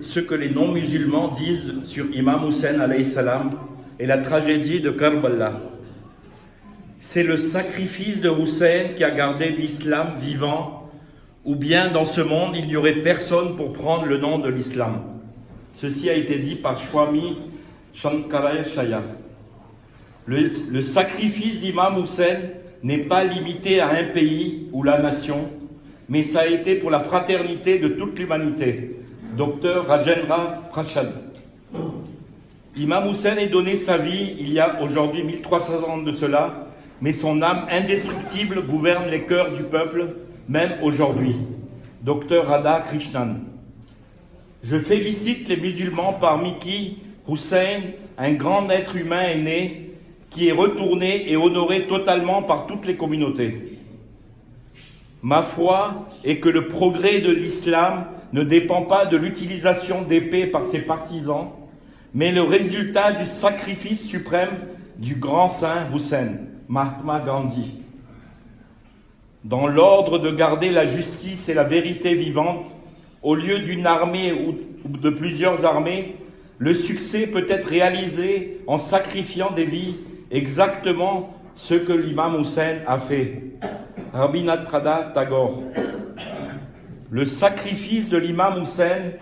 ce que les non-musulmans disent sur Imam Hussein alayhi salam et la tragédie de Karbala. C'est le sacrifice de Hussein qui a gardé l'islam vivant, ou bien dans ce monde il n'y aurait personne pour prendre le nom de l'islam. Ceci a été dit par Swami Shankaracharya. Le sacrifice d'Imam Hussein n'est pas limité à un pays ou la nation, mais ça a été pour la fraternité de toute l'humanité. Docteur Rajendra Prasad. Imam Hussein a donné sa vie il y a aujourd'hui 1300 ans de cela, mais son âme indestructible gouverne les cœurs du peuple, même aujourd'hui. Docteur Radha Krishnan. Je félicite les musulmans parmi qui Hussein, un grand être humain, est né, qui est retourné et honoré totalement par toutes les communautés. Ma foi est que le progrès de l'islam ne dépend pas de l'utilisation d'épées par ses partisans, mais le résultat du sacrifice suprême du grand saint Hussein, Mahatma Gandhi. Dans l'ordre de garder la justice et la vérité vivante, au lieu d'une armée ou de plusieurs armées, le succès peut être réalisé en sacrifiant des vies, exactement ce que l'imam Hussein a fait. Rabindranath Tagore. Le sacrifice de l'imam Hussein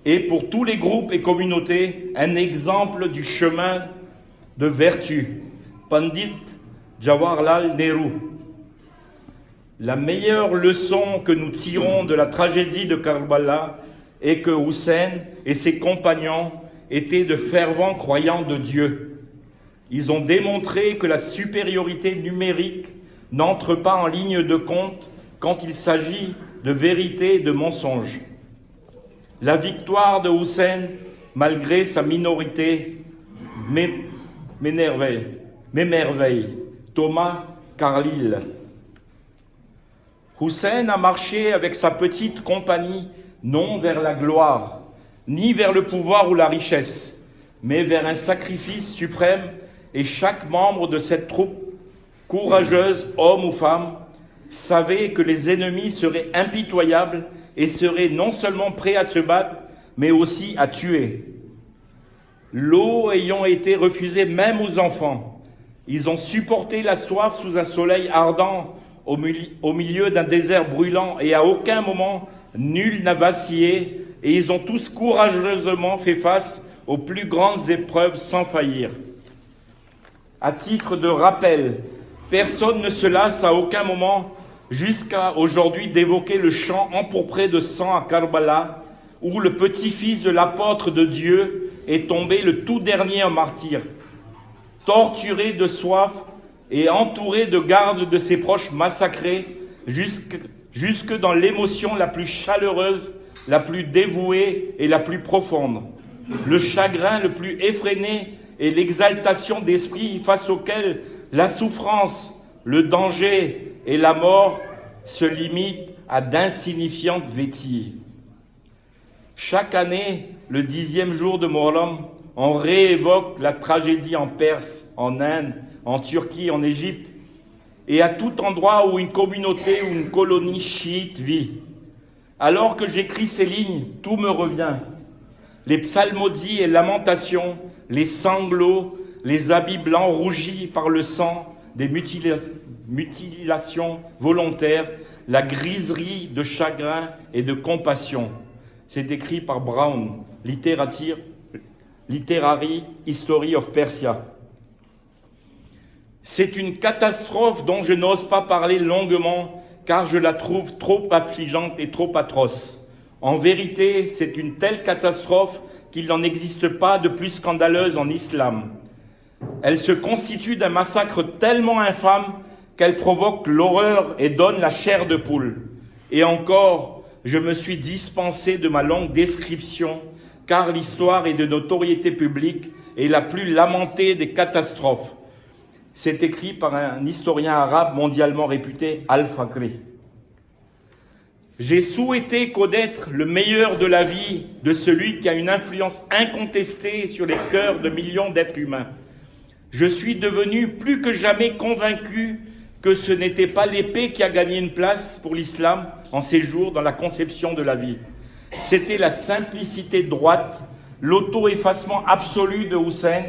est pour tous les groupes et communautés un exemple du chemin de vertu. Pandit Jawaharlal Nehru. La meilleure leçon que nous tirons de la tragédie de Karbala est que Hussein et ses compagnons étaient de fervents croyants de Dieu. Ils ont démontré que la supériorité numérique n'entre pas en ligne de compte quand il s'agit de vérité et de mensonge. La victoire de Hussein, malgré sa minorité, m'émerveille. Thomas Carlyle. Hussein a marché avec sa petite compagnie, non vers la gloire, ni vers le pouvoir ou la richesse, mais vers un sacrifice suprême, et chaque membre de cette troupe, courageuse, homme ou femme, savait que les ennemis seraient impitoyables et seraient non seulement prêts à se battre, mais aussi à tuer. L'eau ayant été refusée même aux enfants, ils ont supporté la soif sous un soleil ardent au milieu d'un désert brûlant, et à aucun moment nul n'a vacillé, et ils ont tous courageusement fait face aux plus grandes épreuves sans faillir. À titre de rappel, personne ne se lasse à aucun moment jusqu'à aujourd'hui d'évoquer le champ empourpré de sang à Karbala, où le petit-fils de l'apôtre de Dieu est tombé le tout dernier en martyr, torturé de soif et entouré de gardes de ses proches massacrés, jusque dans l'émotion la plus chaleureuse, la plus dévouée et la plus profonde, le chagrin le plus effréné et l'exaltation d'esprit face auquel la souffrance, le danger et la mort se limitent à d'insignifiantes vétilles. Chaque année, le 10e jour de Muharram, on réévoque la tragédie en Perse, en Inde, en Turquie, en Égypte, et à tout endroit où une communauté ou une colonie chiite vit. Alors que j'écris ces lignes, tout me revient. Les psalmodies et lamentations, les sanglots, les habits blancs rougis par le sang, des mutilations volontaires, la griserie de chagrin et de compassion. C'est écrit par Brown, Literary History of Persia. C'est une catastrophe dont je n'ose pas parler longuement, car je la trouve trop affligeante et trop atroce. En vérité, c'est une telle catastrophe qu'il n'en existe pas de plus scandaleuse en islam. Elle se constitue d'un massacre tellement infâme qu'elle provoque l'horreur et donne la chair de poule. Et encore, je me suis dispensé de ma longue description, car l'histoire est de notoriété publique et la plus lamentée des catastrophes. C'est écrit par un historien arabe mondialement réputé, Al-Fakri. J'ai souhaité connaître le meilleur de la vie de celui qui a une influence incontestée sur les cœurs de millions d'êtres humains. Je suis devenu plus que jamais convaincu que ce n'était pas l'épée qui a gagné une place pour l'islam en ces jours dans la conception de la vie, C'était la simplicité droite, l'auto-effacement absolu de Hussein,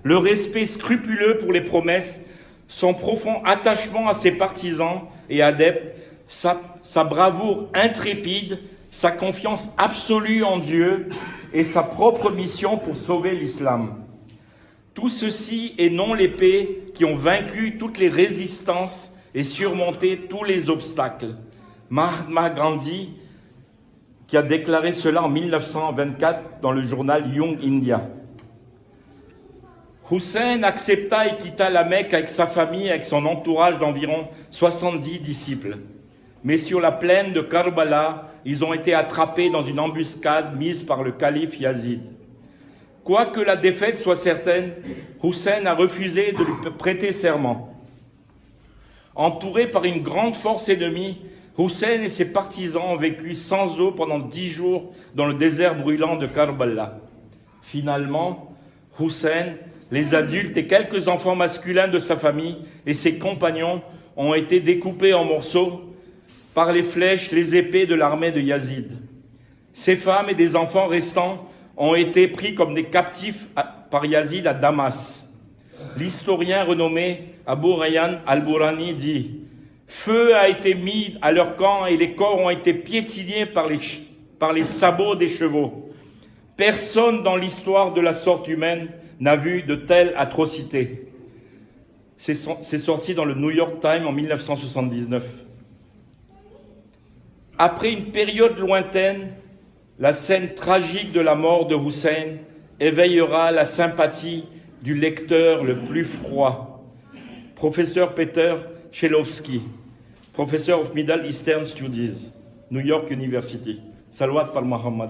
le respect scrupuleux pour les promesses, son profond attachement à ses partisans et adeptes, sa bravoure intrépide, sa confiance absolue en Dieu et sa propre mission pour sauver l'islam. Tout ceci et non l'épée qui ont vaincu toutes les résistances et surmonté tous les obstacles. Mahatma Gandhi, qui a déclaré cela en 1924 dans le journal Young India. Hussein accepta et quitta la Mecque avec sa famille et avec son entourage d'environ 70 disciples. Mais sur la plaine de Karbala, ils ont été attrapés dans une embuscade mise par le calife Yazid. Quoique la défaite soit certaine, Hussein a refusé de lui prêter serment. Entouré par une grande force ennemie, Hussein et ses partisans ont vécu sans eau pendant 10 jours dans le désert brûlant de Karbala. Finalement, Hussein, les adultes et quelques enfants masculins de sa famille et ses compagnons ont été découpés en morceaux par les flèches, les épées de l'armée de Yazid. Ces femmes et des enfants restants ont été pris comme des captifs par Yazid à Damas. L'historien renommé Abu Rayyan al-Burani dit « Feu a été mis à leur camp et les corps ont été piétinés par les sabots des chevaux. Personne dans l'histoire de la sorte humaine n'a vu de telles atrocités. » C'est sorti dans le New York Times en 1979. Après une période lointaine, la scène tragique de la mort de Hussein éveillera la sympathie du lecteur le plus froid. Professeur Peter Chelowski, professeur of Middle Eastern Studies, New York University. Salawat par Muhammad.